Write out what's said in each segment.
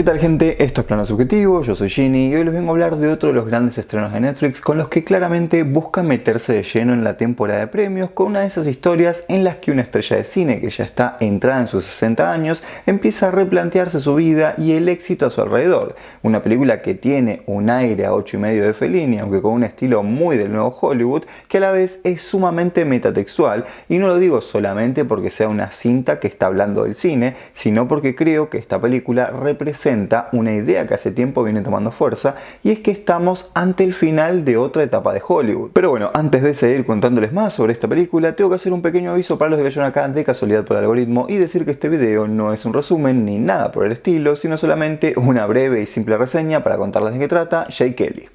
tal gente? Esto es Plano Subjetivo, yo soy Ginny y hoy les vengo a hablar de otro de los grandes estrenos de Netflix con los que claramente buscan meterse de lleno en la temporada de premios, con una de esas historias en las que una estrella de cine que ya está entrada en sus 60 años empieza a replantearse su vida y el éxito a su alrededor. Una película que tiene un aire a 8,5 de Fellini, aunque con un estilo muy del nuevo Hollywood, que a la vez es sumamente metatextual, y no lo digo solamente porque sea una cinta que está hablando del cine, sino porque creo que esta película representa una idea que hace tiempo viene tomando fuerza, y es que estamos ante el final de otra etapa de Hollywood. Pero bueno, antes de seguir contándoles más sobre esta película, tengo que hacer un pequeño aviso para los que vayan acá de casualidad por el algoritmo y decir que este video no es un resumen ni nada por el estilo, sino solamente una breve y simple reseña para contarles de qué trata Jake Kelly.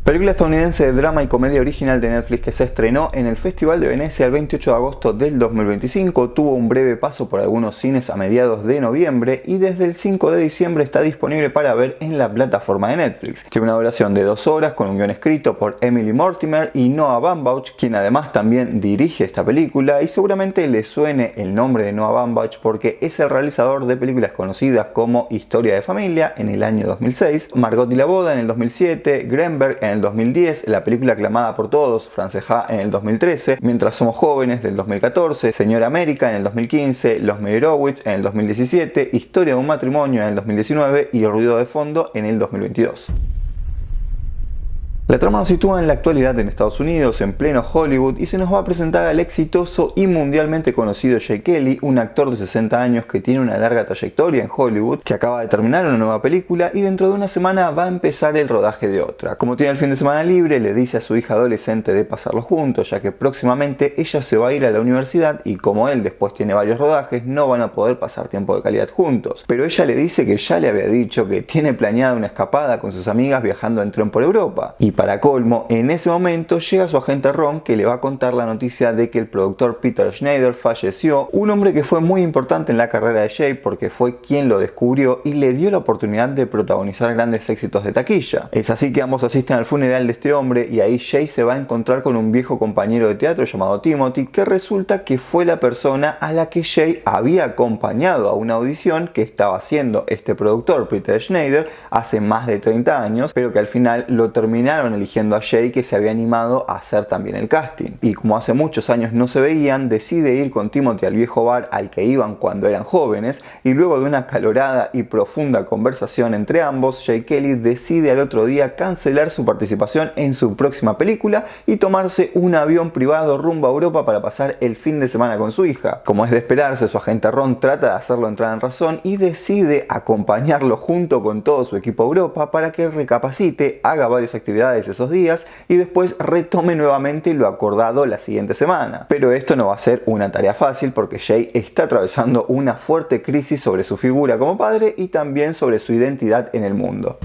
Película estadounidense de drama y comedia original de Netflix que se estrenó en el Festival de Venecia el 28 de agosto del 2025, tuvo un breve paso por algunos cines a mediados de noviembre y desde el 5 de diciembre está disponible para ver en la plataforma de Netflix. Tiene una duración de 2 horas con un guión escrito por Emily Mortimer y Noah Baumbach, quien además también dirige esta película, y seguramente le suene el nombre de Noah Baumbach porque es el realizador de películas conocidas como Historia de Familia en el año 2006, Margot y la boda en el 2007, Greenberg en el 2010, la película aclamada por todos, Francesa en el 2013, Mientras somos jóvenes del 2014, Señora América en el 2015, Los Meyerowitz en el 2017, Historia de un matrimonio en el 2019 y El ruido de fondo en el 2022. La trama nos sitúa en la actualidad en Estados Unidos, en pleno Hollywood, y se nos va a presentar al exitoso y mundialmente conocido Jake Kelly, un actor de 60 años que tiene una larga trayectoria en Hollywood, que acaba de terminar una nueva película y dentro de una semana va a empezar el rodaje de otra. Como tiene el fin de semana libre, le dice a su hija adolescente de pasarlo juntos, ya que próximamente ella se va a ir a la universidad y como él después tiene varios rodajes, no van a poder pasar tiempo de calidad juntos. Pero ella le dice que ya le había dicho que tiene planeada una escapada con sus amigas viajando en tren por Europa. Y para colmo, en ese momento llega su agente Ron, que le va a contar la noticia de que el productor Peter Schneider falleció, un hombre que fue muy importante en la carrera de Jay porque fue quien lo descubrió y le dio la oportunidad de protagonizar grandes éxitos de taquilla. Es así que ambos asisten al funeral de este hombre y ahí Jay se va a encontrar con un viejo compañero de teatro llamado Timothy, que resulta que fue la persona a la que Jay había acompañado a una audición que estaba haciendo este productor Peter Schneider hace más de 30 años, pero que al final lo terminaron eligiendo a Jay, que se había animado a hacer también el casting. Y como hace muchos años no se veían, decide ir con Timothy al viejo bar al que iban cuando eran jóvenes, y luego de una acalorada y profunda conversación entre ambos, Jake Kelly decide al otro día cancelar su participación en su próxima película y tomarse un avión privado rumbo a Europa para pasar el fin de semana con su hija. Como es de esperarse, su agente Ron trata de hacerlo entrar en razón y decide acompañarlo junto con todo su equipo a Europa para que recapacite, haga varias actividades esos días y después retome nuevamente lo acordado la siguiente semana. Pero esto no va a ser una tarea fácil porque Jay está atravesando una fuerte crisis sobre su figura como padre y también sobre su identidad en el mundo.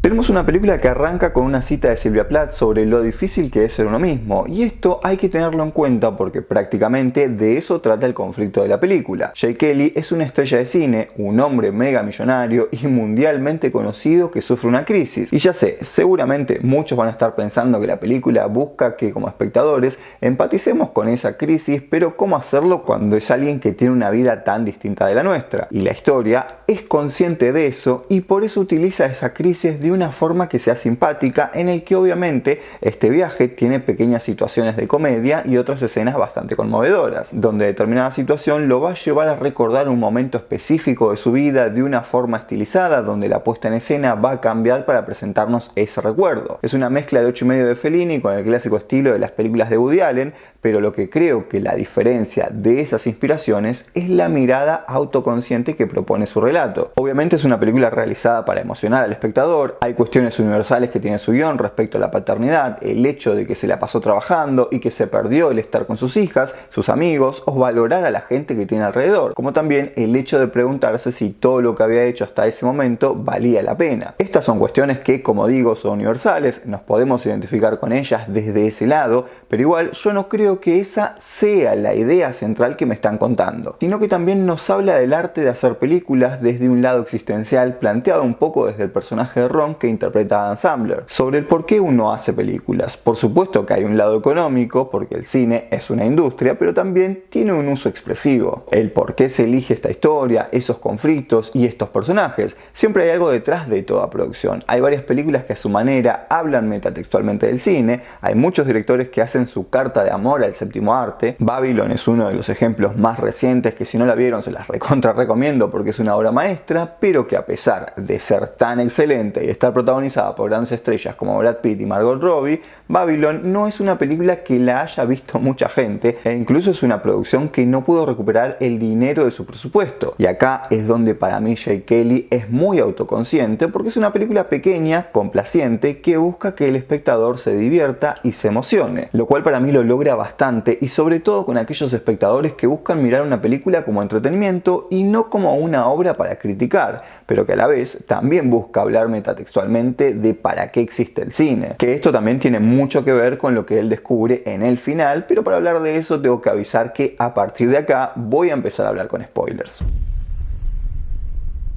Tenemos una película que arranca con una cita de Sylvia Plath sobre lo difícil que es ser uno mismo, y esto hay que tenerlo en cuenta porque prácticamente de eso trata el conflicto de la película. Jake Kelly es una estrella de cine, un hombre mega millonario y mundialmente conocido que sufre una crisis. Y ya sé, seguramente muchos van a estar pensando que la película busca que como espectadores empaticemos con esa crisis, pero ¿cómo hacerlo cuando es alguien que tiene una vida tan distinta de la nuestra? Y la historia es consciente de eso y por eso utiliza esa crisis de una forma que sea simpática, en el que obviamente este viaje tiene pequeñas situaciones de comedia y otras escenas bastante conmovedoras, donde determinada situación lo va a llevar a recordar un momento específico de su vida de una forma estilizada, donde la puesta en escena va a cambiar para presentarnos ese recuerdo. Es una mezcla de 8,5 de Fellini con el clásico estilo de las películas de Woody Allen, pero lo que creo que la diferencia de esas inspiraciones es la mirada autoconsciente que propone su relato. Obviamente es una película realizada para emocionar al espectador, hay cuestiones universales que tiene su guión respecto a la paternidad, el hecho de que se la pasó trabajando y que se perdió el estar con sus hijas, sus amigos o valorar a la gente que tiene alrededor, como también el hecho de preguntarse si todo lo que había hecho hasta ese momento valía la pena. Estas son cuestiones que, como digo, son universales, nos podemos identificar con ellas desde ese lado, pero igual yo no creo que esa sea la idea central que me están contando, sino que también nos habla del arte de hacer películas desde un lado existencial, planteado un poco desde el personaje de Ron, Rom, que interpreta a Adam Sandler, sobre el por qué uno hace películas. Por supuesto que hay un lado económico, porque el cine es una industria, pero también tiene un uso expresivo. El por qué se elige esta historia, esos conflictos y estos personajes. Siempre hay algo detrás de toda producción. Hay varias películas que a su manera hablan metatextualmente del cine, hay muchos directores que hacen su carta de amor al séptimo arte. Babylon es uno de los ejemplos más recientes que, si no la vieron, se las recontra recomiendo porque es una obra maestra, pero que a pesar de ser tan excelente y estar protagonizada por grandes estrellas como Brad Pitt y Margot Robbie, Babylon no es una película que la haya visto mucha gente, e incluso es una producción que no pudo recuperar el dinero de su presupuesto. Y acá es donde para mí Jake Kelly es muy autoconsciente, porque es una película pequeña, complaciente, que busca que el espectador se divierta y se emocione, lo cual para mí lo logra bastante, y sobre todo con aquellos espectadores que buscan mirar una película como entretenimiento y no como una obra para criticar, pero que a la vez también busca hablar metatextualmente de para qué existe el cine, que esto también tiene mucho que ver con lo que él descubre en el final, pero para hablar de eso tengo que avisar que a partir de acá voy a empezar a hablar con spoilers.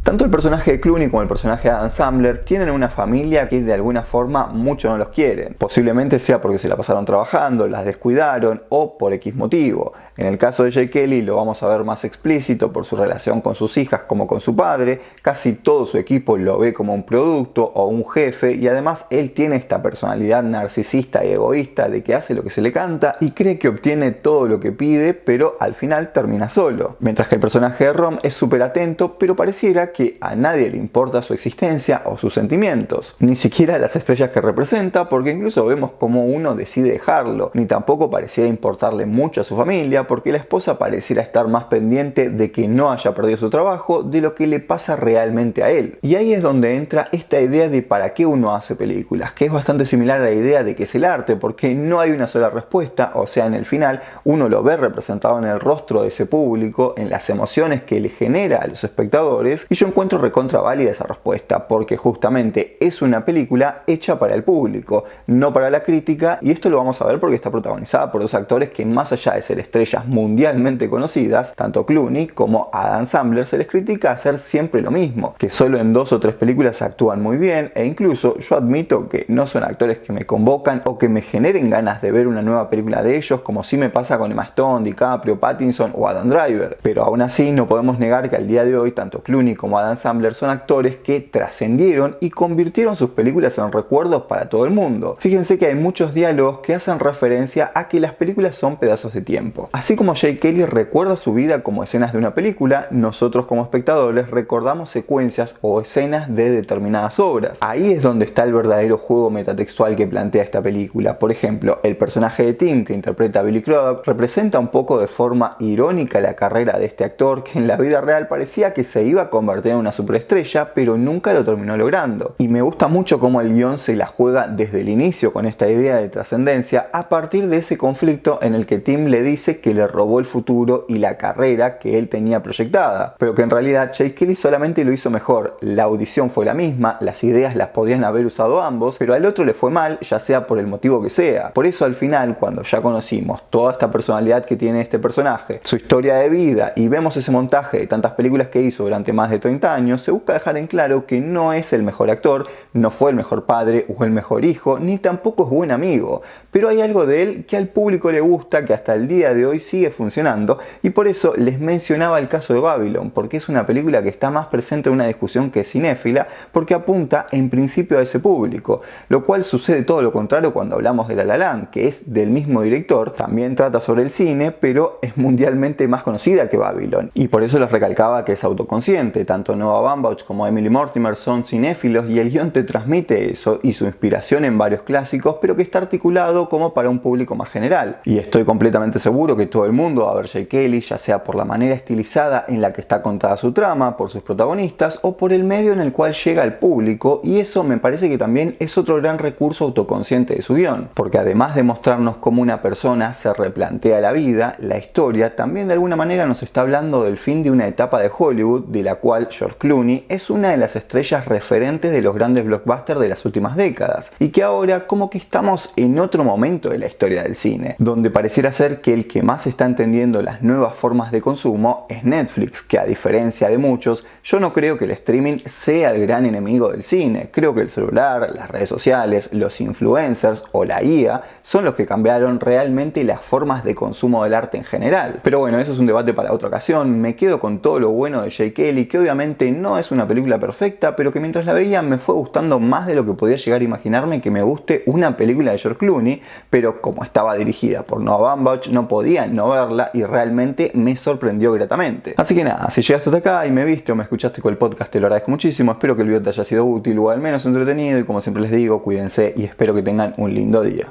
Tanto el personaje de Clooney como el personaje de Adam Sandler tienen una familia que de alguna forma mucho no los quieren. Posiblemente sea porque se la pasaron trabajando, las descuidaron o por X motivo. En el caso de Jake Kelly lo vamos a ver más explícito por su relación con sus hijas como con su padre. Casi todo su equipo lo ve como un producto o un jefe, y además él tiene esta personalidad narcisista y egoísta de que hace lo que se le canta y cree que obtiene todo lo que pide, pero al final termina solo. Mientras que el personaje de Rom es súper atento, pero pareciera que a nadie le importa su existencia o sus sentimientos, ni siquiera las estrellas que representa, porque incluso vemos cómo uno decide dejarlo, ni tampoco pareciera importarle mucho a su familia, porque la esposa pareciera estar más pendiente de que no haya perdido su trabajo de lo que le pasa realmente a él. Y ahí es donde entra esta idea de para qué uno hace películas, que es bastante similar a la idea de que es el arte, porque no hay una sola respuesta, o sea, en el final uno lo ve representado en el rostro de ese público, en las emociones que le genera a los espectadores, y yo encuentro recontra válida esa respuesta, porque justamente es una película hecha para el público, no para la crítica, y esto lo vamos a ver porque está protagonizada por dos actores que, más allá de ser estrellas mundialmente conocidas, tanto Clooney como Adam Sandler, se les critica hacer siempre lo mismo, que solo en 2 o 3 películas actúan muy bien, e incluso yo admito que no son actores que me convocan o que me generen ganas de ver una nueva película de ellos, como sí me pasa con Emma Stone, DiCaprio, Pattinson o Adam Driver, pero aún así no podemos negar que al día de hoy tanto Clooney como Adam Sandler son actores que trascendieron y convirtieron sus películas en recuerdos para todo el mundo. Fíjense que hay muchos diálogos que hacen referencia a que las películas son pedazos de tiempo. Así como Jake Kelly recuerda su vida como escenas de una película, nosotros como espectadores recordamos secuencias o escenas de determinadas obras. Ahí es donde está el verdadero juego metatextual que plantea esta película. Por ejemplo, el personaje de Tim, que interpreta a Billy Crudup, representa un poco de forma irónica la carrera de este actor, que en la vida real parecía que se iba a convertir en una superestrella, pero nunca lo terminó logrando. Y me gusta mucho cómo el guión se la juega desde el inicio con esta idea de trascendencia, a partir de ese conflicto en el que Tim le dice que le robó el futuro y la carrera que él tenía proyectada, pero que en realidad Jake Kelly solamente lo hizo mejor. La audición fue la misma, las ideas las podían haber usado ambos, pero al otro le fue mal, ya sea por el motivo que sea. Por eso al final, cuando ya conocimos toda esta personalidad que tiene este personaje, su historia de vida, y vemos ese montaje de tantas películas que hizo durante más de 30 años, se busca dejar en claro que no es el mejor actor, no fue el mejor padre o el mejor hijo, ni tampoco es buen amigo, pero hay algo de él que al público le gusta, que hasta el día de hoy sigue funcionando, y por eso les mencionaba el caso de Babylon, porque es una película que está más presente en una discusión que cinéfila, porque apunta en principio a ese público, lo cual sucede todo lo contrario cuando hablamos de La La Land, que es del mismo director, también trata sobre el cine, pero es mundialmente más conocida que Babylon, y por eso les recalcaba que es autoconsciente. Tanto Noah Baumbach como Emily Mortimer son cinéfilos y el guión te transmite eso y su inspiración en varios clásicos, pero que está articulado como para un público más general. Y estoy completamente seguro que todo el mundo va a ver Jake Kelly, ya sea por la manera estilizada en la que está contada su trama, por sus protagonistas o por el medio en el cual llega al público, y eso me parece que también es otro gran recurso autoconsciente de su guión, porque además de mostrarnos cómo una persona se replantea la vida, la historia también de alguna manera nos está hablando del fin de una etapa de Hollywood de la cual cual George Clooney es una de las estrellas referentes de los grandes blockbusters de las últimas décadas, y que ahora como que estamos en otro momento de la historia del cine, donde pareciera ser que el que más está entendiendo las nuevas formas de consumo es Netflix, que a diferencia de muchos, yo no creo que el streaming sea el gran enemigo del cine. Creo que el celular, las redes sociales, los influencers o la IA son los que cambiaron realmente las formas de consumo del arte en general. Pero bueno, eso es un debate para otra ocasión. Me quedo con todo lo bueno de Jake Kelly, que obviamente no es una película perfecta, pero que mientras la veía me fue gustando más de lo que podía llegar a imaginarme que me guste una película de George Clooney, pero como estaba dirigida por Noah Baumbach no podía no verla y realmente me sorprendió gratamente. Así que nada, si llegaste hasta acá y me viste o me escuchaste con el podcast, te lo agradezco muchísimo. Espero que el video te haya sido útil o al menos entretenido, y como siempre les digo, cuídense y espero que tengan un lindo día.